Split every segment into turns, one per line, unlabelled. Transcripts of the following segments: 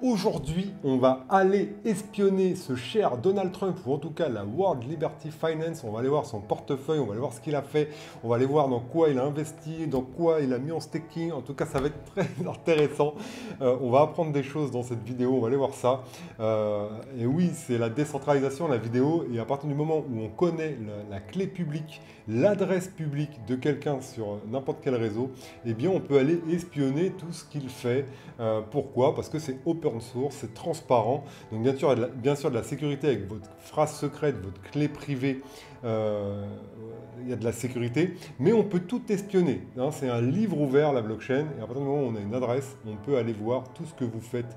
Aujourd'hui, on va aller espionner ce cher Donald Trump, ou en tout cas la World Liberty Finance. On va aller voir son portefeuille, on va aller voir ce qu'il a fait, on va aller voir dans quoi il a investi, dans quoi il a mis en staking. En tout cas, ça va être très intéressant. On va apprendre des choses dans cette vidéo, on va aller voir ça. Et oui, c'est la décentralisation, la vidéo. Et à partir du moment où on connaît la clé publique, l'adresse publique de quelqu'un sur n'importe quel réseau, eh bien, on peut aller espionner tout ce qu'il fait. Pourquoi? Parce que c'est open source, c'est transparent. Donc bien sûr de la sécurité avec votre phrase secrète, votre clé privée. Il y a de la sécurité, mais on peut tout espionner. Hein. C'est un livre ouvert, la blockchain, et à partir du moment où on a une adresse, on peut aller voir tout ce que vous faites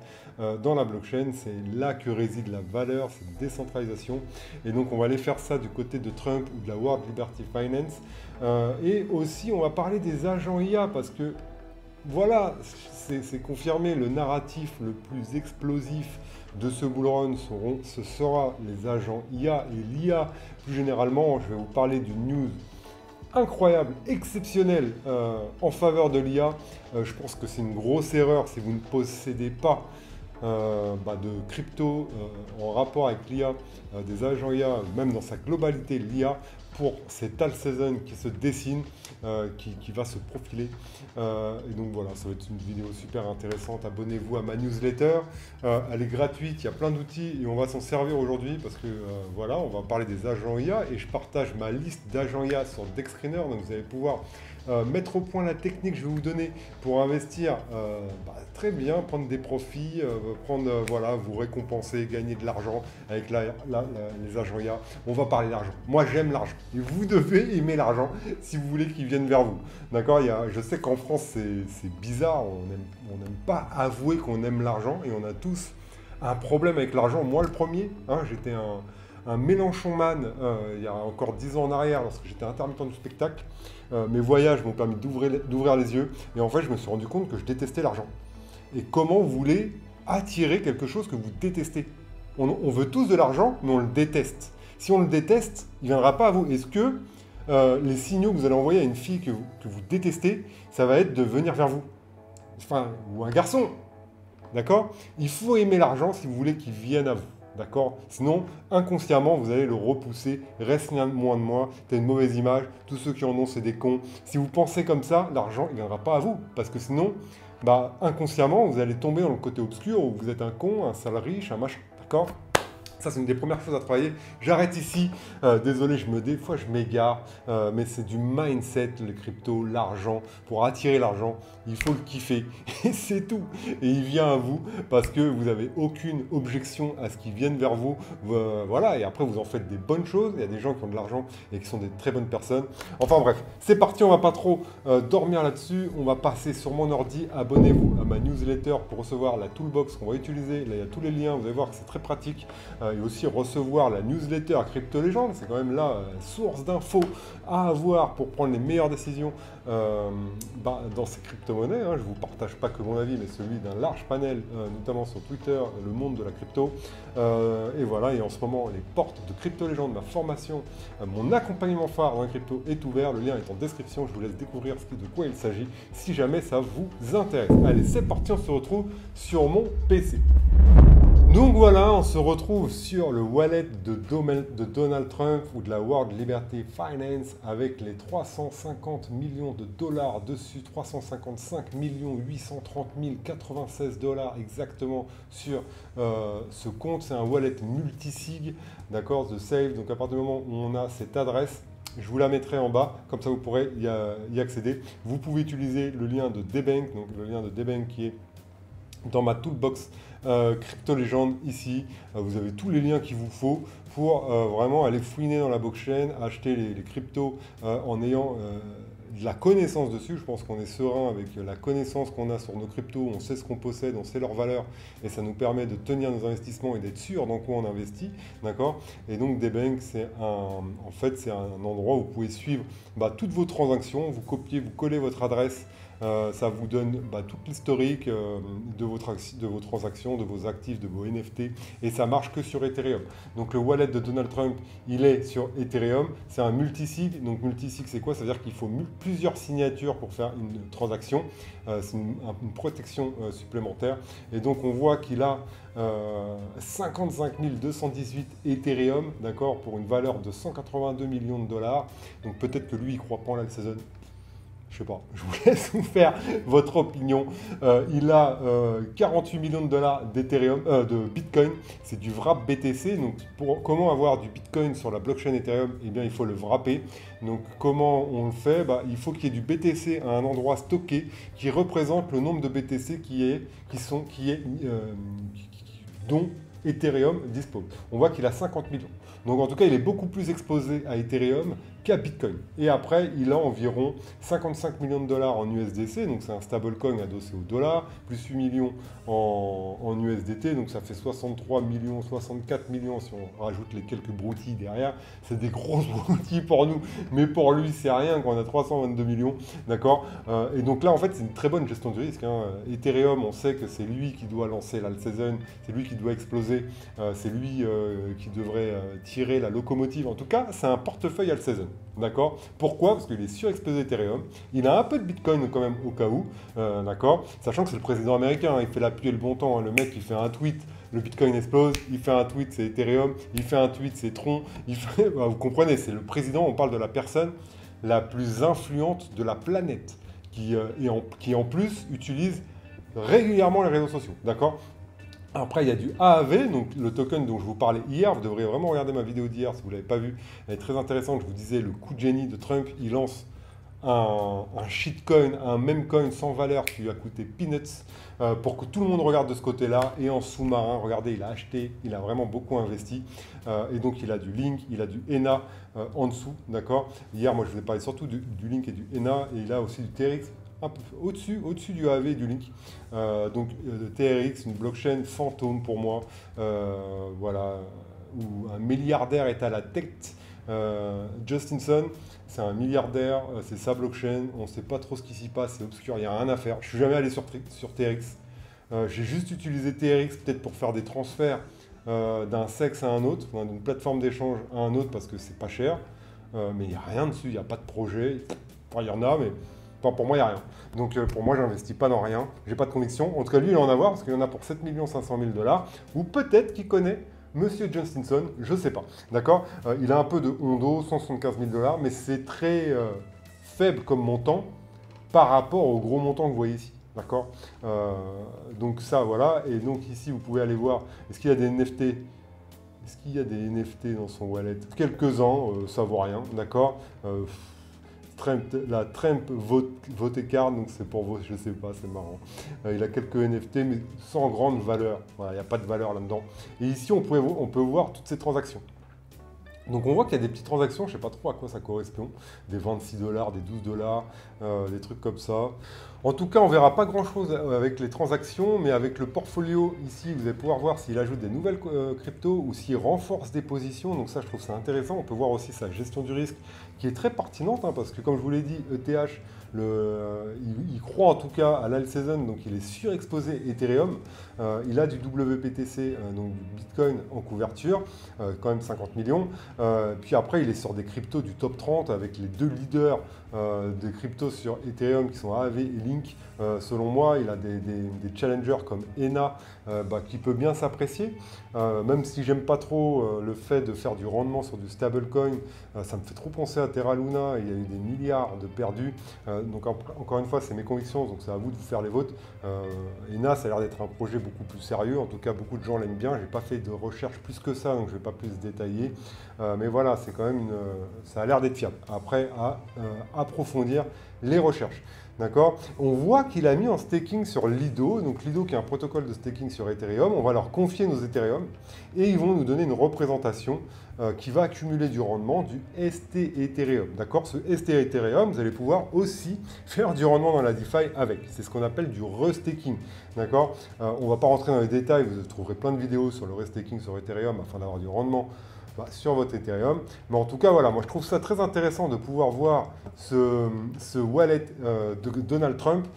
dans la blockchain. C'est là que réside la valeur, cette décentralisation. Et donc on va aller faire ça du côté de Trump ou de la World Liberty Finance. Et aussi, on va parler des agents IA, parce que voilà, c'est confirmé, le narratif le plus explosif de ce bullrun ce sera les agents IA et l'IA. Plus généralement, je vais vous parler d'une news incroyable, exceptionnelle en faveur de l'IA. Je pense que c'est une grosse erreur si vous ne possédez pas de crypto en rapport avec l'IA, des agents IA, même dans sa globalité l'IA, pour cette alt season qui se dessine, qui va se profiler. Et donc voilà, ça va être une vidéo super intéressante. Abonnez-vous à ma newsletter, elle est gratuite, il y a plein d'outils et on va s'en servir aujourd'hui parce que voilà, on va parler des agents IA et je partage ma liste d'agents IA sur Dexscreener, donc vous allez pouvoir mettre au point la technique que je vais vous donner pour investir très bien, prendre des profits, voilà, vous récompenser, gagner de l'argent avec les agents IA. On va parler d'argent. Moi, j'aime l'argent. Et vous devez aimer l'argent si vous voulez qu'il vienne vers vous. D'accord? Je sais qu'en France, c'est bizarre. On n'aime pas avouer qu'on aime l'argent et on a tous un problème avec l'argent. Moi, le premier, hein, j'étais un Mélenchon-man il y a encore 10 ans en arrière, lorsque j'étais intermittent du spectacle. Mes voyages m'ont permis d'ouvrir les yeux. Et en fait, je me suis rendu compte que je détestais l'argent. Et comment vous voulez attirer quelque chose que vous détestez? On veut tous de l'argent, mais on le déteste. Si on le déteste, il ne viendra pas à vous. Est-ce que les signaux que vous allez envoyer à une fille que vous détestez, ça va être de venir vers vous? Enfin, ou un garçon. D'accord? Il faut aimer l'argent si vous voulez qu'il vienne à vous. D'accord? Sinon, inconsciemment, vous allez le repousser. Reste moins de moi, t'as une mauvaise image. Tous ceux qui en ont, c'est des cons. Si vous pensez comme ça, l'argent, il ne viendra pas à vous. Parce que sinon, inconsciemment, vous allez tomber dans le côté obscur où vous êtes un con, un sale riche, un machin. D'accord? Ça, c'est une des premières choses à travailler. J'arrête ici. Désolé, des fois, je m'égare. Mais c'est du mindset, les cryptos, l'argent. Pour attirer l'argent, il faut le kiffer. Et c'est tout. Et il vient à vous parce que vous n'avez aucune objection à ce qu'il vienne vers vous. Voilà. Et après, vous en faites des bonnes choses. Il y a des gens qui ont de l'argent et qui sont des très bonnes personnes. Enfin bref, c'est parti. On va pas trop dormir là-dessus. On va passer sur mon ordi. Abonnez-vous à ma newsletter pour recevoir la toolbox qu'on va utiliser. Là, il y a tous les liens. Vous allez voir que c'est très pratique. Et aussi recevoir la newsletter Crypto Légende, c'est quand même la source d'infos à avoir pour prendre les meilleures décisions dans ces crypto-monnaies. Hein. Je ne vous partage pas que mon avis, mais celui d'un large panel, notamment sur Twitter, le monde de la crypto. Et voilà, et en ce moment, les portes de Crypto Légende, ma formation, mon accompagnement phare dans la crypto est ouvert. Le lien est en description, je vous laisse découvrir de quoi il s'agit, si jamais ça vous intéresse. Allez, c'est parti, on se retrouve sur mon PC. Donc voilà, on se retrouve sur le wallet de Donald Trump ou de la World Liberty Finance avec les 350 millions de dollars dessus, 355 830 096 dollars exactement sur ce compte. C'est un wallet multisig, d'accord, de Save. Donc à partir du moment où on a cette adresse, je vous la mettrai en bas, comme ça vous pourrez y accéder. Vous pouvez utiliser le lien de Debank, donc le lien de Debank qui est dans ma toolbox Crypto Légende ici. Vous avez tous les liens qu'il vous faut pour vraiment aller fouiner dans la blockchain, acheter les cryptos en ayant de la connaissance dessus. Je pense qu'on est serein avec la connaissance qu'on a sur nos cryptos, on sait ce qu'on possède, on sait leur valeur et ça nous permet de tenir nos investissements et d'être sûr dans quoi on investit. D'accord? Et donc Debank, en fait, c'est un endroit où vous pouvez suivre toutes vos transactions, vous copiez, vous collez votre adresse Ça vous donne tout l'historique de vos transactions, de vos actifs, de vos NFT. Et ça marche que sur Ethereum. Donc le wallet de Donald Trump, il est sur Ethereum. C'est un multisig. Donc multisig, c'est quoi? Ça veut dire qu'il faut plusieurs signatures pour faire une transaction. C'est une protection supplémentaire. Et donc on voit qu'il a 55 218 Ethereum, d'accord, pour une valeur de 182 millions de dollars. Donc peut-être que lui, il croit pas en la saison. Je sais pas, je vous laisse vous faire votre opinion. Il a 48 millions de dollars d'Ethereum, de Bitcoin. C'est du wrap BTC. Donc, comment avoir du Bitcoin sur la blockchain Ethereum? Eh bien, il faut le wrapper. Donc, comment on le fait? Il faut qu'il y ait du BTC à un endroit stocké qui représente le nombre de BTC dont Ethereum dispose. On voit qu'il a 50 millions. Donc en tout cas, il est beaucoup plus exposé à Ethereum qu'à Bitcoin. Et après, il a environ 55 millions de dollars en USDC, donc c'est un stablecoin adossé au dollar, plus 8 millions en USDT, donc ça fait 63 millions, 64 millions si on rajoute les quelques broutilles derrière. C'est des grosses broutilles pour nous, mais pour lui, c'est rien quand on a 322 millions, d'accord. Et donc là, en fait, c'est une très bonne gestion du risque. Ethereum, on sait que c'est lui qui doit lancer l'alt-season, c'est lui qui doit exploser, c'est lui qui devrait tirer la locomotive. En tout cas, c'est un portefeuille alt-season. D'accord? Pourquoi? Parce qu'il est surexposé Ethereum. Il a un peu de Bitcoin quand même au cas où. D'accord? Sachant que c'est le président américain. Il fait la pluie et le bon temps. Le mec, il fait un tweet, le Bitcoin explose. Il fait un tweet, c'est Ethereum. Il fait un tweet, c'est Tron. Vous comprenez, c'est le président. On parle de la personne la plus influente de la planète qui en plus utilise régulièrement les réseaux sociaux. D'accord? Après, il y a du AAV, donc le token dont je vous parlais hier. Vous devriez vraiment regarder ma vidéo d'hier si vous ne l'avez pas vue. Elle est très intéressante. Je vous disais, le coup de génie de Trump, il lance un shitcoin, un meme coin sans valeur qui lui a coûté peanuts pour que tout le monde regarde de ce côté-là. Et en sous-marin, regardez, il a acheté, il a vraiment beaucoup investi. Et donc, il a du Link, il a du ENA en dessous, d'accord? Hier, moi, je vous ai parlé surtout du Link et du ENA. Et il a aussi du TRX. Un peu au-dessus du AV et du Link. TRX, une blockchain fantôme pour moi, voilà, où un milliardaire est à la tête. Justinson, c'est un milliardaire, c'est sa blockchain, on ne sait pas trop ce qui s'y passe, c'est obscur, il n'y a rien à faire. Je suis jamais allé sur TRX. J'ai juste utilisé TRX peut-être pour faire des transferts d'un sexe à un autre, d'une plateforme d'échange à un autre parce que c'est pas cher, mais il n'y a rien dessus, il n'y a pas de projet. Enfin, il y en a, mais pour moi, il n'y a rien. Donc pour moi, j'investis pas dans rien. J'ai pas de conviction. En tout cas, lui, il en a voir parce qu'il en a pour 7 500 000 dollars. Ou peut-être qu'il connaît Monsieur Justinson, je sais pas. D'accord? Il a un peu de Hondo, 175 000 dollars, mais c'est très faible comme montant par rapport au gros montant que vous voyez ici. D'accord? Donc ça, voilà. Et donc ici, vous pouvez aller voir, est-ce qu'il y a des NFT? Est-ce qu'il y a des NFT dans son wallet? Quelques-uns, ça vaut rien. D'accord? La Trump vote card, donc c'est pour vous, je sais pas, c'est marrant. Il a quelques NFT, mais sans grande valeur. Voilà, il n'y a pas de valeur là-dedans. Et ici, on peut voir toutes ces transactions. Donc on voit qu'il y a des petites transactions, je ne sais pas trop à quoi ça correspond, des 26 dollars, des 12 dollars, des trucs comme ça. En tout cas, on ne verra pas grand-chose avec les transactions, mais avec le portfolio ici, vous allez pouvoir voir s'il ajoute des nouvelles cryptos ou s'il renforce des positions. Donc ça, je trouve ça intéressant. On peut voir aussi sa gestion du risque qui est très pertinente, parce que comme je vous l'ai dit, ETH, il croit en tout cas à l'alt-season, donc il est surexposé Ethereum. Il a du WPTC, donc du Bitcoin en couverture, quand même 50 millions. Puis après, il est sur des cryptos du top 30 avec les deux leaders de cryptos sur Ethereum qui sont AAV et Link. Selon moi, il a des challengers comme ENA qui peut bien s'apprécier. Même si j'aime pas trop le fait de faire du rendement sur du stablecoin, ça me fait trop penser à Terra Luna. Il y a eu des milliards de perdus. Donc encore une fois, c'est mes convictions, donc c'est à vous de vous faire les vôtres. ENA, ça a l'air d'être un projet beaucoup plus sérieux. En tout cas, beaucoup de gens l'aiment bien. J'ai pas fait de recherche plus que ça, donc je vais pas plus détailler. Mais voilà, c'est quand même ça a l'air d'être fiable. Après, à approfondir les recherches. D'accord? On voit qu'il a mis en staking sur Lido, donc Lido qui est un protocole de staking sur Ethereum. On va leur confier nos Ethereum et ils vont nous donner une représentation qui va accumuler du rendement du ST Ethereum. D'accord? Ce ST Ethereum, vous allez pouvoir aussi faire du rendement dans la DeFi avec. C'est ce qu'on appelle du restaking. D'accord? On ne va pas rentrer dans les détails, vous trouverez plein de vidéos sur le restaking sur Ethereum afin d'avoir du rendement sur votre Ethereum. Mais en tout cas, voilà, moi je trouve ça très intéressant de pouvoir voir ce wallet de Donald Trump.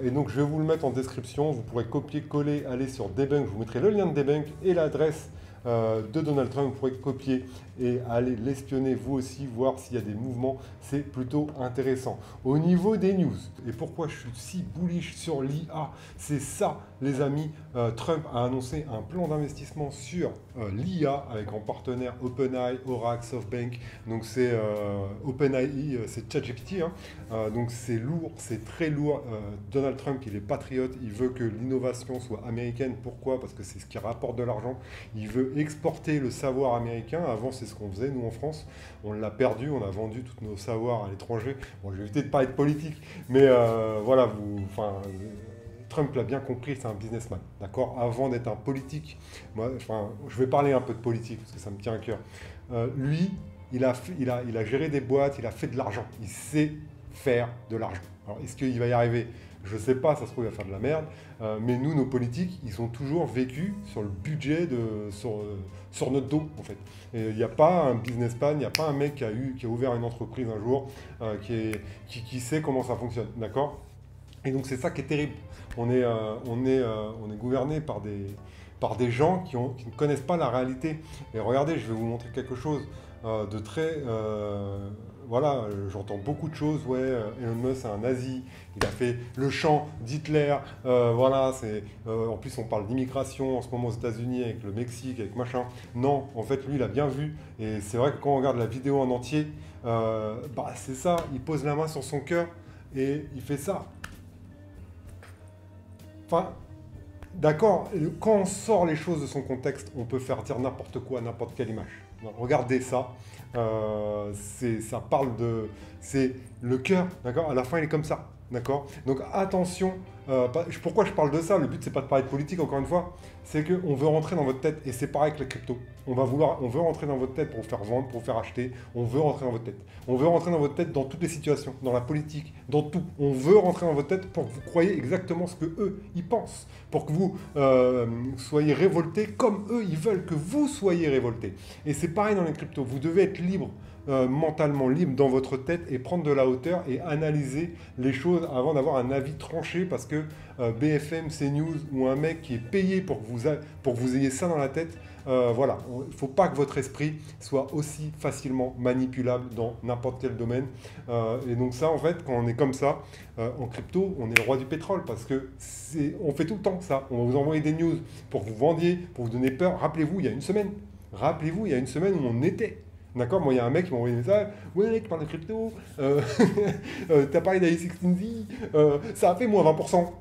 Et donc je vais vous le mettre en description. Vous pourrez copier-coller, aller sur Debunk. Je vous mettrai le lien de Debunk et l'adresse de Donald Trump. Vous pourrez copier et aller l'espionner vous aussi, voir s'il y a des mouvements. C'est plutôt intéressant. Au niveau des news, et pourquoi je suis si bullish sur l'IA, c'est ça, les amis. Trump a annoncé un plan d'investissement sur l'IA avec en partenaire OpenAI, Oracle, SoftBank. Donc c'est OpenAI, c'est ChatGPT. Donc c'est lourd, c'est très lourd. Donald Trump, il est patriote, il veut que l'innovation soit américaine. Pourquoi? Parce que c'est ce qui rapporte de l'argent. Il veut exporter le savoir américain. Avant, c'est ce qu'on faisait, nous, en France. On l'a perdu, on a vendu tous nos savoirs à l'étranger. Bon, je vais éviter de parler de politique, mais voilà, Trump l'a bien compris, c'est un businessman, d'accord? Avant d'être un politique, moi, je vais parler un peu de politique, parce que ça me tient à cœur. Lui, il a géré des boîtes, il a fait de l'argent. Il sait faire de l'argent. Alors, est-ce qu'il va y arriver? Je ne sais pas, ça se trouve, il va faire de la merde. Mais nous, nos politiques, ils ont toujours vécu sur le budget, sur notre dos, en fait. Il n'y a pas un businessman, il n'y a pas un mec qui a ouvert une entreprise un jour, qui sait comment ça fonctionne, d'accord? Et donc, c'est ça qui est terrible. On est gouverné par des gens qui ne connaissent pas la réalité. Et regardez, je vais vous montrer quelque chose de très... voilà, j'entends beaucoup de choses. Ouais, Elon Musk, c'est un nazi. Il a fait le chant d'Hitler. Voilà, en plus, on parle d'immigration en ce moment aux États-Unis avec le Mexique, avec machin. Non, en fait, lui, il a bien vu. Et c'est vrai que quand on regarde la vidéo en entier, c'est ça. Il pose la main sur son cœur et il fait ça. Enfin, d'accord, quand on sort les choses de son contexte, on peut faire dire n'importe quoi, n'importe quelle image. Regardez ça, ça parle de... C'est le cœur, d'accord? À la fin, il est comme ça, d'accord? Donc attention, pourquoi je parle de ça? Le but, c'est pas de parler de politique, encore une fois, c'est qu'on veut rentrer dans votre tête, et c'est pareil avec la crypto. On veut rentrer dans votre tête pour vous faire vendre, pour vous faire acheter, on veut rentrer dans votre tête. On veut rentrer dans votre tête dans toutes les situations, dans la politique, dans tout. On veut rentrer dans votre tête pour que vous croyiez exactement ce que eux, ils pensent, pour que vous soyez révoltés comme eux, ils veulent que vous soyez révoltés. Et c'est pareil dans les cryptos, vous devez être libre. Mentalement libre dans votre tête et prendre de la hauteur et analyser les choses avant d'avoir un avis tranché parce que BFM, CNews ou un mec qui est payé pour que vous ayez ça dans la tête, voilà, il ne faut pas que votre esprit soit aussi facilement manipulable dans n'importe quel domaine. Et donc ça, en fait, quand on est comme ça, en crypto, on est le roi du pétrole parce que on fait tout le temps ça. On va vous envoyer des news pour que vous vendiez, pour vous donner peur. Rappelez-vous, il y a une semaine où on était. D'accord? Moi, il y a un mec qui m'a envoyé des messages. Ouais, tu parles de crypto. T'as parlé d'AX16Z. Ça a fait moins 20%.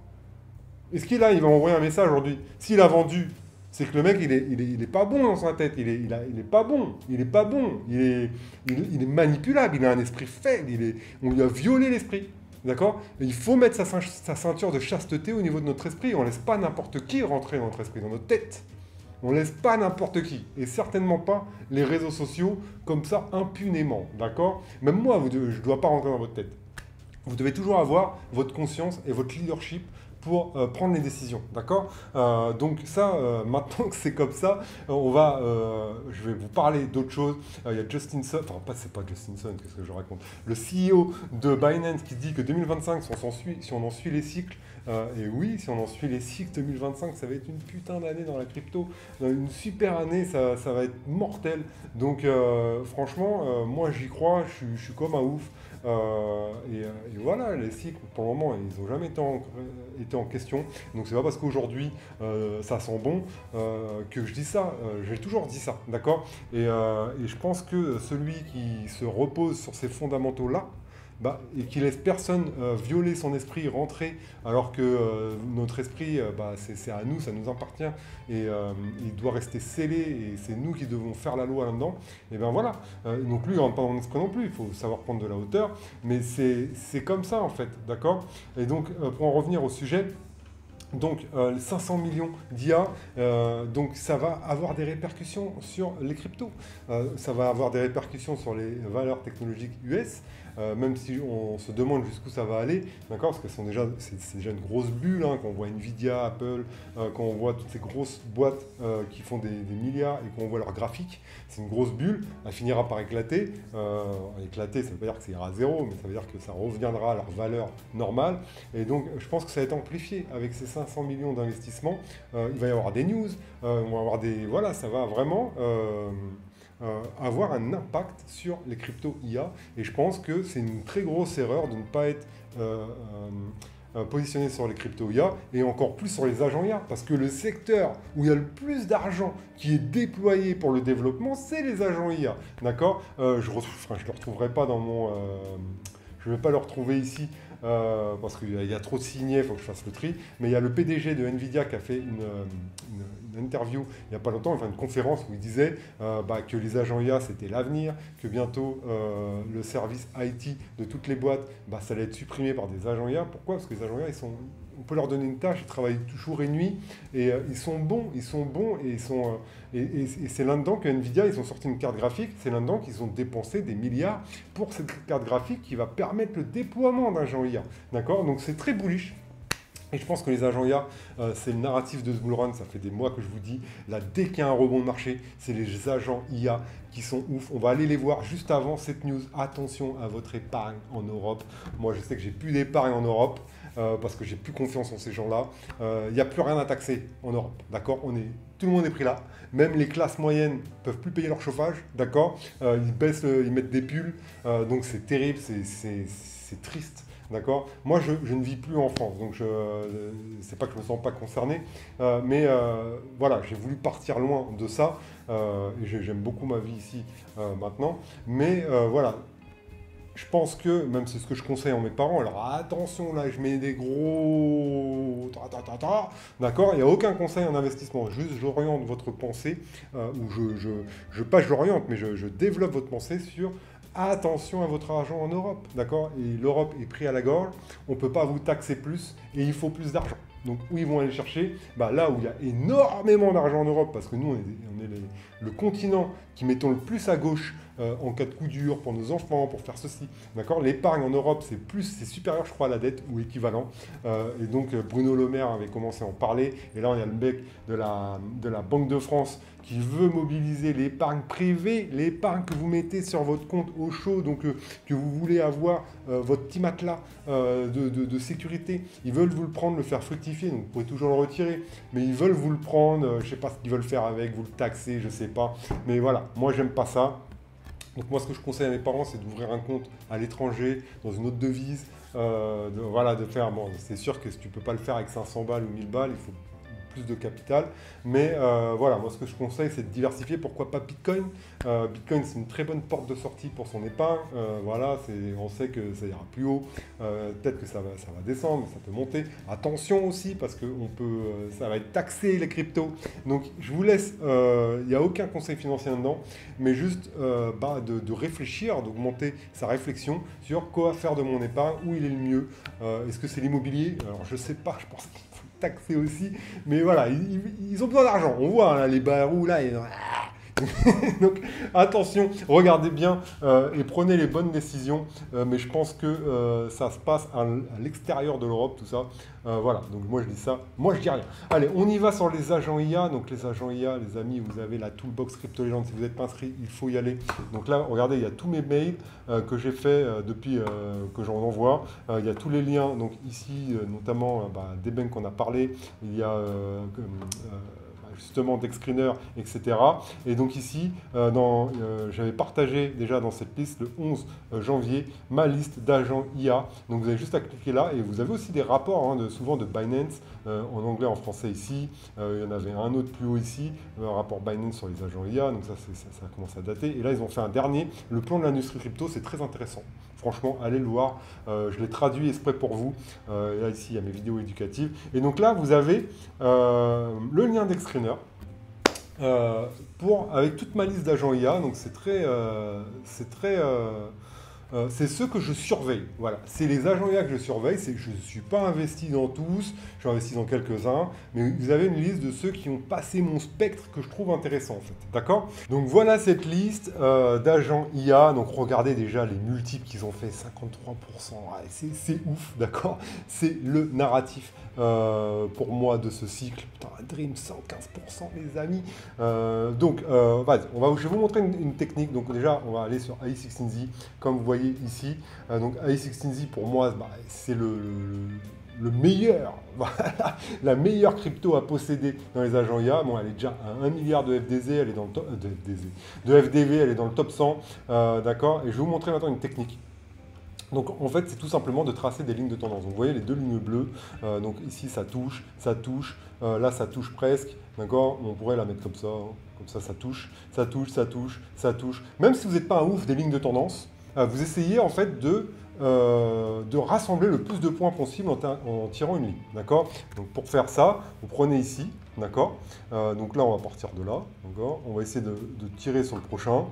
Est-ce qu'il il va m'envoyer un message aujourd'hui? S'il a vendu, c'est que le mec, il est pas bon dans sa tête. Il est pas bon. Il est pas bon. Il est manipulable. Il a un esprit faible. On lui a violé l'esprit. D'accord? Il faut mettre sa ceinture de chasteté au niveau de notre esprit. On ne laisse pas n'importe qui rentrer dans notre esprit, dans notre tête. On ne laisse pas n'importe qui, et certainement pas les réseaux sociaux comme ça impunément, d'accord? Même moi, je ne dois pas rentrer dans votre tête. Vous devez toujours avoir votre conscience et votre leadership pour prendre les décisions, d'accord? Donc ça, maintenant que c'est comme ça, je vais vous parler d'autre chose. Il y a Justin Sun, c'est pas Justin Sun, qu'est-ce que je raconte? Le CEO de Binance qui dit que 2025, si on en suit les cycles, et oui, si on en suit les cycles, 2025, ça va être une putain d'année dans la crypto, une super année, ça va être mortel. Donc franchement, moi j'y crois, je suis comme un ouf. Et voilà, les cycles, pour le moment, ils n'ont jamais été en question. Donc c'est pas parce qu'aujourd'hui ça sent bon que je dis ça. J'ai toujours dit ça, d'accord? Et je pense que celui qui se repose sur ces fondamentaux-là, et qui laisse personne violer son esprit, rentrer, alors que notre esprit, c'est à nous, ça nous appartient, et il doit rester scellé, et c'est nous qui devons faire la loi là-dedans, et bien voilà. Donc lui, il ne rentre pas dans mon esprit non plus, il faut savoir prendre de la hauteur, mais c'est comme ça en fait, d'accord? Et donc, pour en revenir au sujet, donc les 500 millions d'IA, donc ça va avoir des répercussions sur les cryptos, ça va avoir des répercussions sur les valeurs technologiques US, même si on se demande jusqu'où ça va aller, d'accord, parce que c'est déjà une grosse bulle, hein, quand on voit Nvidia, Apple, quand on voit toutes ces grosses boîtes qui font des milliards et qu'on voit leurs graphiques, c'est une grosse bulle, elle finira par éclater. Éclater, ça veut pas dire que ça ira à zéro, mais ça veut dire que ça reviendra à leur valeur normale. Et donc, je pense que ça va être amplifié avec ces 500 millions d'investissements. Il va y avoir des news, on va avoir des... Voilà, ça va vraiment avoir un impact sur les cryptos IA. Et je pense que c'est une très grosse erreur de ne pas être positionné sur les cryptos IA et encore plus sur les agents IA. Parce que le secteur où il y a le plus d'argent qui est déployé pour le développement, c'est les agents IA. D'accord, je ne le retrouverai pas dans mon... je ne vais pas le retrouver ici parce qu'il y a trop de signés, il faut que je fasse le tri. Mais il y a le PDG de Nvidia qui a fait une interview il n'y a pas longtemps, enfin une conférence où il disait que les agents IA c'était l'avenir, que bientôt le service IT de toutes les boîtes, ça allait être supprimé par des agents IA. Pourquoi? Parce que les agents IA, on peut leur donner une tâche, ils travaillent jour et nuit et ils sont bons et c'est là-dedans que Nvidia, ils ont sorti une carte graphique, c'est là-dedans qu'ils ont dépensé des milliards pour cette carte graphique qui va permettre le déploiement d'agents IA. D'accord? Donc c'est très bullish. Et je pense que les agents IA, c'est le narratif de ce bull run, ça fait des mois que je vous dis, là dès qu'il y a un rebond de marché, c'est les agents IA qui sont ouf. On va aller les voir juste avant cette news. Attention à votre épargne en Europe. Moi je sais que j'ai plus d'épargne en Europe parce que j'ai plus confiance en ces gens-là. Il n'y a plus rien à taxer en Europe, d'accord? Tout le monde est pris là. Même les classes moyennes peuvent plus payer leur chauffage, d'accord? Ils mettent des pulls, donc c'est terrible, c'est triste. D'accord. Moi, je ne vis plus en France, donc c'est pas que je me sens pas concerné, mais voilà, j'ai voulu partir loin de ça, et j'aime beaucoup ma vie ici maintenant, mais voilà, je pense que, même c'est ce que je conseille à mes parents, alors attention, là, je mets des gros... D'accord, il n'y a aucun conseil en investissement, juste j'oriente votre pensée, ou pas je l'oriente, mais je développe votre pensée sur... Attention à votre argent en Europe, d'accord? Et l'Europe est prise à la gorge, on ne peut pas vous taxer plus et il faut plus d'argent. Donc où ils vont aller chercher? Là où il y a énormément d'argent en Europe, parce que nous, on est le continent qui mettons le plus à gauche en cas de coup dur pour nos enfants, pour faire ceci. D'accord? L'épargne en Europe, c'est supérieur, je crois, à la dette ou équivalent. Et donc Bruno Le Maire avait commencé à en parler. Et là, on a le mec de la Banque de France qui veut mobiliser l'épargne privée, l'épargne que vous mettez sur votre compte au chaud, donc que vous voulez avoir votre petit matelas de sécurité. Ils veulent vous le prendre, le faire fructifier, donc vous pouvez toujours le retirer, mais ils veulent vous le prendre, je ne sais pas ce qu'ils veulent faire avec, vous le taxer, je ne sais pas. Mais voilà, moi j'aime pas ça. Donc moi ce que je conseille à mes parents, c'est d'ouvrir un compte à l'étranger, dans une autre devise, de faire, bon c'est sûr que si tu ne peux pas le faire avec 500 balles ou 1000 balles, il faut de capital, mais voilà, moi ce que je conseille c'est de diversifier, pourquoi pas Bitcoin. Bitcoin c'est une très bonne porte de sortie pour son épargne, voilà, on sait que ça ira plus haut, peut-être que ça va descendre, mais ça peut monter, attention aussi parce que ça va être taxé les cryptos, donc je vous laisse, il n'y a aucun conseil financier là-dedans, mais juste de réfléchir, d'augmenter sa réflexion sur quoi faire de mon épargne, où il est le mieux, est-ce que c'est l'immobilier? Alors je sais pas, je pense qu'il faut taxer aussi, mais voilà, ils ont besoin d'argent. On voit là, les barous là, donc attention, regardez bien et prenez les bonnes décisions. Mais je pense que ça se passe à l'extérieur de l'Europe, tout ça. Voilà, donc moi je dis ça, moi je dis rien. Allez, on y va sur les agents IA. Donc les agents IA, les amis, vous avez la Toolbox Crypto Legend. Si vous n'êtes pas inscrit, il faut y aller. Donc là, regardez, il y a tous mes mails que j'ai fait depuis que j'en envoie. Il y a tous les liens. Donc ici, notamment des banques qu'on a parlé. Il y a justement DexScreener, etc. Et donc ici, j'avais partagé déjà dans cette liste le 11 janvier ma liste d'agents IA. Donc vous avez juste à cliquer là et vous avez aussi des rapports souvent de Binance en anglais, en français ici. Il y en avait un autre plus haut ici, un rapport Binance sur les agents IA. Donc ça commence à dater. Et là, ils ont fait un dernier. Le plan de l'industrie crypto, c'est très intéressant. Franchement, allez le voir. Je l'ai traduit exprès pour vous. Là, ici, il y a mes vidéos éducatives. Et donc là, vous avez le lien DexScreener avec toute ma liste d'agents IA. Donc c'est très c'est ceux que je surveille. Voilà, c'est les agents IA que je surveille. Je ne suis pas investi dans tous, je suis investi dans quelques-uns, mais vous avez une liste de ceux qui ont passé mon spectre que je trouve intéressant en fait. D'accord? Donc voilà cette liste d'agents IA. Donc regardez déjà les multiples qu'ils ont fait, 53%. Ouais, c'est ouf, d'accord? C'est le narratif pour moi de ce cycle. Putain, Dream 115% les amis. Vas-y, je vais vous montrer une technique. Donc déjà, on va aller sur AI16Z, comme vous voyez ici. Donc AI16Z pour moi, c'est le meilleur, voilà, la meilleure crypto à posséder dans les agents IA. Bon, elle est déjà à 1 milliard de FDZ, elle est dans le top, de FDV, elle est dans le top 100, d'accord. Et je vais vous montrer maintenant une technique. Donc en fait, c'est tout simplement de tracer des lignes de tendance. Donc, vous voyez les deux lignes bleues. Donc ici, ça touche. Là, ça touche presque. D'accord? On pourrait la mettre comme ça. Hein. Comme ça touche, ça touche, ça touche, ça touche. Même si vous n'êtes pas un ouf des lignes de tendance, vous essayez en fait de rassembler le plus de points possible en tirant une ligne. D'accord? Donc pour faire ça, vous prenez ici. D'accord? Donc là, on va partir de là. D'accord? On va essayer de tirer sur le prochain.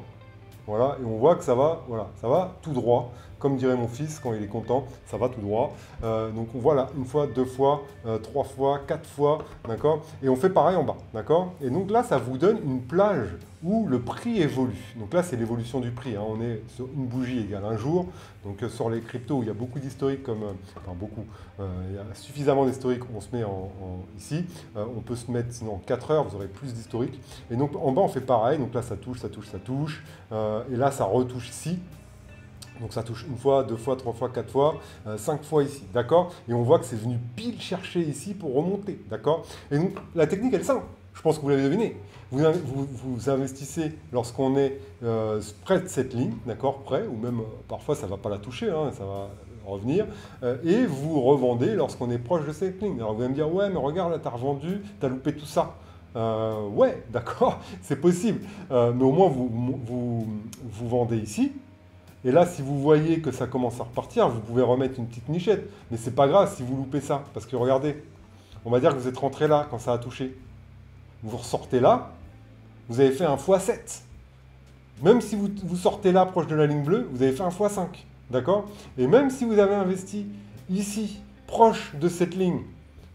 Voilà, et on voit que ça va, voilà, ça va tout droit, comme dirait mon fils quand il est content, ça va tout droit. Donc voilà, une fois, deux fois, trois fois, quatre fois, d'accord? Et on fait pareil en bas, d'accord? Et donc là, ça vous donne une plage où le prix évolue. Donc là, c'est l'évolution du prix. Hein. On est sur une bougie égale un jour. Donc sur les cryptos où il y a beaucoup d'historiques, enfin beaucoup, il y a suffisamment d'historiques, on se met ici. On peut se mettre sinon en 4 heures, vous aurez plus d'historiques. Et donc en bas, on fait pareil. Donc là, ça touche, ça touche, ça touche. Et là, ça retouche ici. Donc ça touche une fois, deux fois, trois fois, quatre fois, 5 fois ici, d'accord? Et on voit que c'est venu pile chercher ici pour remonter, d'accord? Et donc la technique, elle est simple. Je pense que vous l'avez deviné. Vous investissez lorsqu'on est près de cette ligne, d'accord, près, ou même parfois ça ne va pas la toucher, hein, ça va revenir, et vous revendez lorsqu'on est proche de cette ligne. Alors vous allez me dire, ouais, mais regarde, là, tu as revendu, tu as loupé tout ça. Ouais, d'accord, c'est possible. Mais au moins, vous vendez ici. Et là, si vous voyez que ça commence à repartir, vous pouvez remettre une petite nichette. Mais c'est pas grave si vous loupez ça. Parce que regardez, on va dire que vous êtes rentré là quand ça a touché. Vous ressortez là, vous avez fait un x7. Même si vous sortez là proche de la ligne bleue, vous avez fait un x5. D'accord? Et même si vous avez investi ici, proche de cette ligne,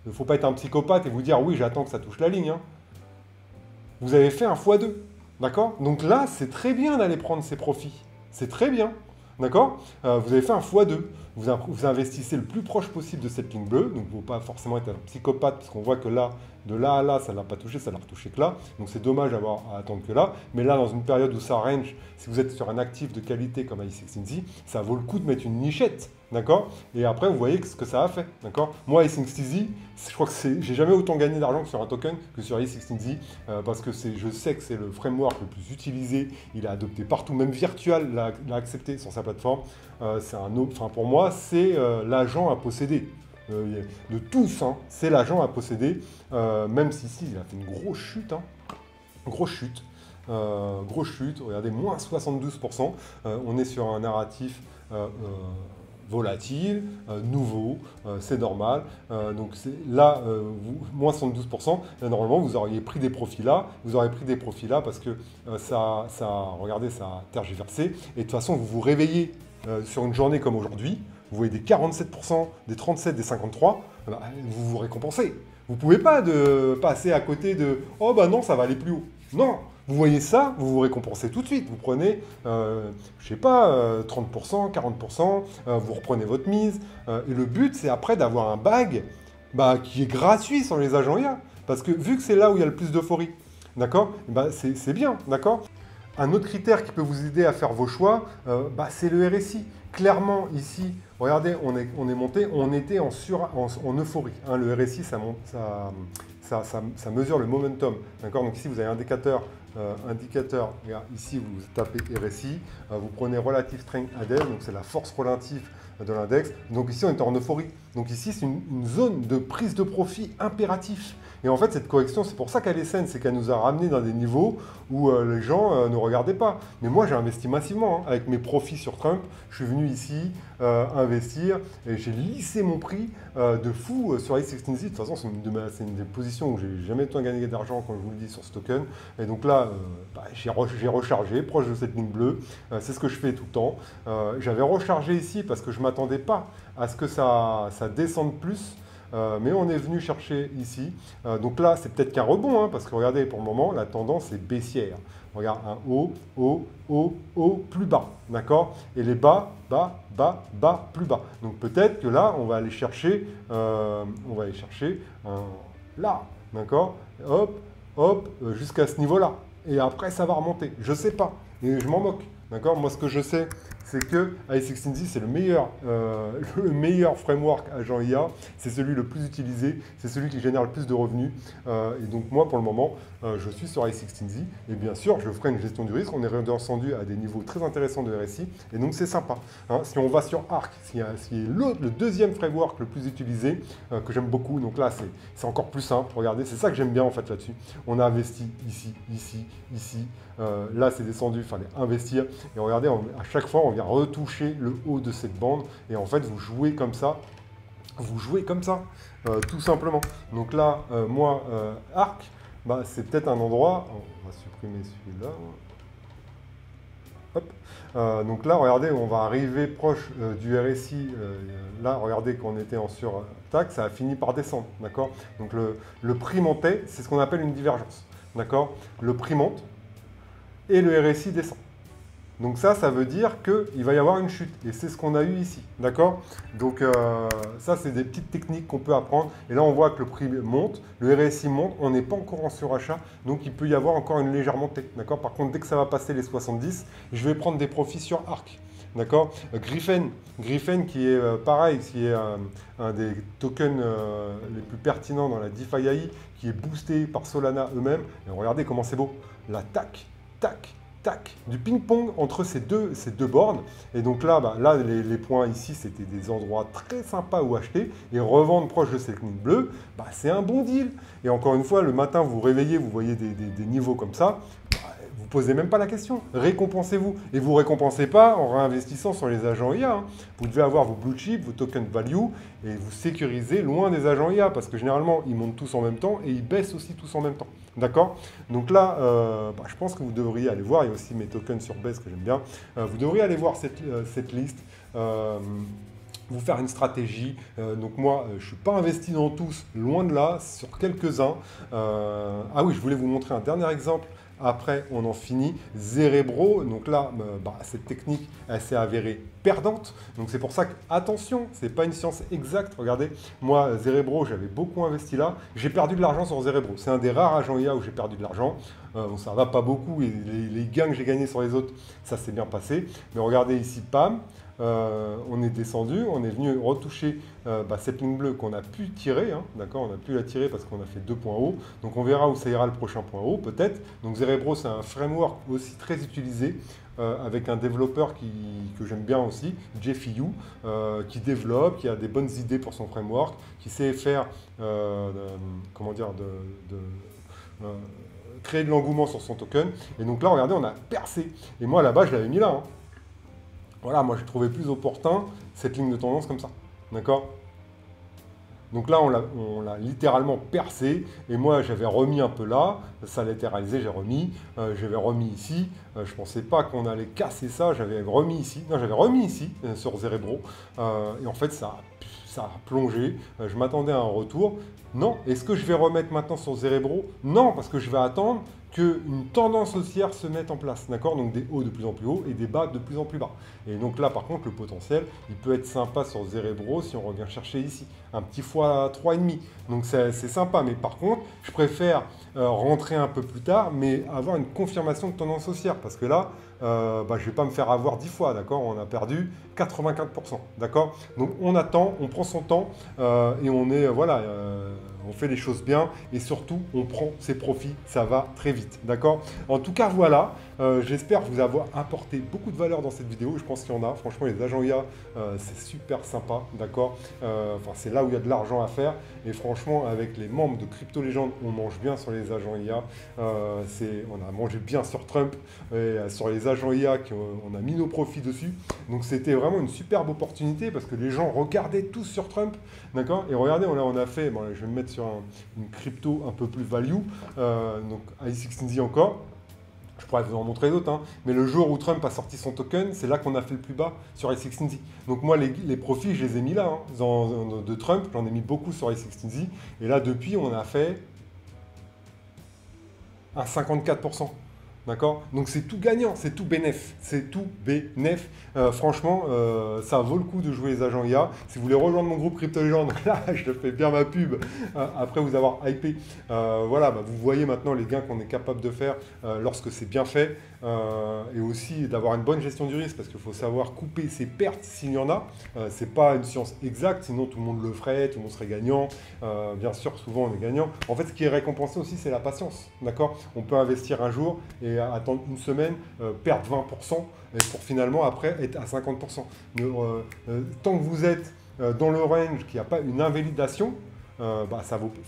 il ne faut pas être un psychopathe et vous dire oui, j'attends que ça touche la ligne. Hein. Vous avez fait un x2. D'accord? Donc là, c'est très bien d'aller prendre ces profits. C'est très bien. D'accord? Vous avez fait un x2. Vous investissez le plus proche possible de cette ligne bleue. Donc, il ne faut pas forcément être un psychopathe, parce qu'on voit que là, de là à là, ça ne l'a pas touché, ça l'a retouché que là. Donc, c'est dommage d'avoir à attendre que là. Mais là, dans une période où ça range, si vous êtes sur un actif de qualité comme AI16Z, ça vaut le coup de mettre une nichette. D'accord? Et après, vous voyez ce que ça a fait. D'accord? Moi, AI16Z, je crois que j'ai jamais autant gagné d'argent que sur un token que sur AI16Z, parce que je sais que c'est le framework le plus utilisé. Il est adopté partout, même Virtual l'a accepté sur sa plateforme. Pour moi, c'est l'agent à posséder. De tous, hein, c'est l'agent à posséder, même si ici, il a fait une grosse chute. Hein. Grosse chute. Regardez, moins 72%. On est sur un narratif volatile, nouveau, c'est normal. Donc là, moins 72%, normalement, vous auriez pris des profits là. Vous aurez pris des profits là parce que regardez, ça a tergiversé. Et de toute façon, vous vous réveillez sur une journée comme aujourd'hui. Vous voyez des 47%, des 37%, des 53%, vous vous récompensez. Vous ne pouvez pas passer à côté de « Oh bah non, ça va aller plus haut ». Non, vous voyez ça, vous vous récompensez tout de suite. Vous prenez, je sais pas, 30%, 40%, vous reprenez votre mise. Et le but, c'est après d'avoir un bag qui est gratuit sur les agents IA. Parce que vu que c'est là où il y a le plus d'euphorie, d'accord, c'est bien, d'accord. Un autre critère qui peut vous aider à faire vos choix, c'est le RSI. Clairement, ici, regardez, on est monté, on était en euphorie. Hein, le RSI, ça mesure le momentum. D'accord? Donc ici, vous avez indicateur, regarde, ici, vous tapez RSI, vous prenez Relative Strength Index, donc c'est la force relative de l'index. Donc ici, on est en euphorie. Donc ici, c'est une zone de prise de profit impératif. Et en fait, cette correction, c'est pour ça qu'elle est saine, c'est qu'elle nous a ramené dans des niveaux où les gens ne regardaient pas. Mais moi, j'ai investi massivement, hein. Avec mes profits sur Trump, je suis venu ici investir et j'ai lissé mon prix de fou sur A16Z. De toute façon, c'est une des positions où j'ai jamais tant gagné d'argent, quand je vous le dis, sur ce token. Et donc là, j'ai rechargé, proche de cette ligne bleue. C'est ce que je fais tout le temps. J'avais rechargé ici parce que je ne m'attendais pas à ce que ça descende plus. Mais on est venu chercher ici. Donc là, c'est peut-être qu'un rebond, hein, parce que regardez, pour le moment, la tendance est baissière. Regarde, un haut, haut, haut, haut, plus bas. D'accord? Et les bas, bas, bas, bas, plus bas. Donc peut-être que là, on va aller chercher, là. D'accord? Hop, hop, jusqu'à ce niveau-là. Et après, ça va remonter. Je ne sais pas. Et je m'en moque. D'accord? Moi, ce que je sais, c'est que A16Z, c'est le meilleur framework agent IA. C'est celui le plus utilisé, c'est celui qui génère le plus de revenus. Et donc moi, pour le moment, je suis sur A16Z. Et bien sûr, je ferai une gestion du risque. On est redescendu à des niveaux très intéressants de RSI. Et donc, c'est sympa. Hein. Si on va sur ARK, qui est le deuxième framework le plus utilisé, que j'aime beaucoup. Donc là, c'est encore plus simple. Regardez, c'est ça que j'aime bien en fait là-dessus. On a investi ici, ici, ici. Là, c'est descendu, il fallait investir. Et regardez, à chaque fois, on vient retoucher le haut de cette bande. Et en fait, vous jouez comme ça. Vous jouez comme ça, tout simplement. Donc là, moi, ARK, bah, c'est peut-être un endroit. On va supprimer celui-là. Hop. Donc là, regardez, on va arriver proche du RSI. Là, regardez, quand on était en sur-tac, ça a fini par descendre. D'accord? Donc le prix montait, c'est ce qu'on appelle une divergence. D'accord? Le prix monte et le RSI descend. Donc ça veut dire qu'il va y avoir une chute. Et c'est ce qu'on a eu ici. D'accord? Donc ça, c'est des petites techniques qu'on peut apprendre. Et là, on voit que le prix monte, le RSI monte. On n'est pas encore en surachat. Donc il peut y avoir encore une légère montée. D'accord? Par contre, dès que ça va passer les 70, je vais prendre des profits sur ARK. D'accord? Griffin qui est pareil, qui est un des tokens les plus pertinents dans la DeFi AI, qui est boosté par Solana eux-mêmes. Et regardez comment c'est beau. La tac, tac, tac, du ping-pong entre ces deux bornes. Et donc là, les points ici, c'était des endroits très sympas où acheter. Et revendre proche de cette ligne bleue, c'est un bon deal. Et encore une fois, le matin, vous vous réveillez, vous voyez des niveaux comme ça. Vous ne posez même pas la question. Récompensez-vous. Et vous ne récompensez pas en réinvestissant sur les agents IA. Hein. Vous devez avoir vos blue chips, vos tokens value, et vous sécurisez loin des agents IA, parce que généralement, ils montent tous en même temps et ils baissent aussi tous en même temps. D'accord? Donc là, je pense que vous devriez aller voir. Il y a aussi mes tokens sur Base que j'aime bien. Vous devriez aller voir cette liste. Vous faire une stratégie. Donc moi, je ne suis pas investi dans tous, loin de là, sur quelques-uns. Ah oui, je voulais vous montrer un dernier exemple. Après, on en finit. Zerebro, donc là, cette technique, elle s'est avérée perdante. Donc c'est pour ça que, attention, ce n'est pas une science exacte. Regardez, moi, Zerebro, j'avais beaucoup investi là. J'ai perdu de l'argent sur Zerebro. C'est un des rares agents IA où j'ai perdu de l'argent. Ça ne va pas beaucoup. Et les gains que j'ai gagnés sur les autres, ça s'est bien passé. Mais regardez ici, PAM. On est descendu, on est venu retoucher cette ligne bleue qu'on a pu tirer, hein, d'accord, on a pu la tirer parce qu'on a fait 2 points hauts, donc on verra où ça ira le prochain point haut, peut-être. Donc Zerebro, c'est un framework aussi très utilisé, avec un développeur que j'aime bien aussi, Jeffy qui développe, qui a des bonnes idées pour son framework, qui sait faire, créer de l'engouement sur son token. Et donc là, regardez, on a percé. Et moi, là-bas, je l'avais mis là. Hein. Voilà, moi, je trouvais plus opportun cette ligne de tendance comme ça. D'accord? Donc là, on l'a littéralement percé. Et moi, j'avais remis un peu là. Ça latéralisé, j'ai remis. J'avais remis ici. Je ne pensais pas qu'on allait casser ça. J'avais remis ici. Non, j'avais remis ici, sur Zerebro. Et en fait, ça a plongé. Je m'attendais à un retour. Non. Est-ce que je vais remettre maintenant sur Zerebro? Non, parce que je vais attendre qu'une tendance haussière se mette en place, d'accord? Donc des hauts de plus en plus hauts et des bas de plus en plus bas. Et donc là, par contre, le potentiel, il peut être sympa sur Zerebro si on revient chercher ici. Un petit fois 3,5. Donc c'est sympa, mais par contre, je préfère rentrer un peu plus tard, mais avoir une confirmation de tendance haussière. Parce que là, je ne vais pas me faire avoir 10 fois, d'accord? On a perdu 84%, d'accord? Donc on attend, on prend son temps et on est, voilà, on fait les choses bien et surtout on prend ses profits, ça va très vite, d'accord? En tout cas, voilà, j'espère vous avoir apporté beaucoup de valeur dans cette vidéo. Je pense qu'il y en a. Franchement, les agents IA, c'est super sympa, d'accord? Enfin, c'est là où il y a de l'argent à faire. Et franchement, avec les membres de Crypto Légende, on mange bien sur les agents IA. On a mangé bien sur Trump et sur les agents IA, on a mis nos profits dessus. Donc, c'était vraiment une superbe opportunité parce que les gens regardaient tous sur Trump, d'accord? Et regardez, on a fait, bon, je vais me mettre sur une crypto un peu plus value, donc i16Z encore. Je pourrais vous en montrer d'autres, hein. Mais le jour où Trump a sorti son token, c'est là qu'on a fait le plus bas sur i16Z. Donc moi, les profits, je les ai mis là, hein, de Trump, j'en ai mis beaucoup sur i16Z. Et là, depuis, on a fait un 54%. D'accord? Donc c'est tout gagnant, c'est tout bénéf. C'est tout bénéf. Franchement, ça vaut le coup de jouer les agents IA. Si vous voulez rejoindre mon groupe Crypto Légende, là, je fais bien ma pub après vous avoir hypé. Voilà, vous voyez maintenant les gains qu'on est capable de faire lorsque c'est bien fait. Et aussi d'avoir une bonne gestion du risque parce qu'il faut savoir couper ses pertes s'il y en a. C'est pas une science exacte, sinon tout le monde le ferait, tout le monde serait gagnant. Bien sûr, souvent on est gagnant. En fait, ce qui est récompensé aussi, c'est la patience. D'accord? On peut investir un jour et attendre une semaine, perdre 20% et pour finalement après être à 50%. Tant que vous êtes dans le range, qu'il n'y a pas une invalidation,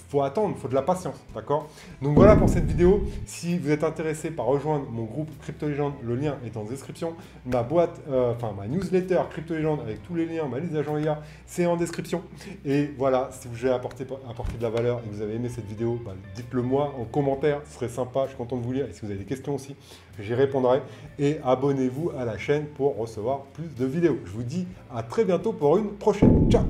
faut attendre, il faut de la patience, d'accord? Donc voilà pour cette vidéo. Si vous êtes intéressé par rejoindre mon groupe Crypto Légende, le lien est en description. Ma newsletter Crypto Légende avec tous les liens, ma liste d'agents IA, c'est en description. Et voilà, si vous avez apporté de la valeur et que vous avez aimé cette vidéo, dites-le moi en commentaire, ce serait sympa, je suis content de vous lire. Et si vous avez des questions aussi, j'y répondrai. Et abonnez-vous à la chaîne pour recevoir plus de vidéos. Je vous dis à très bientôt pour une prochaine. Ciao!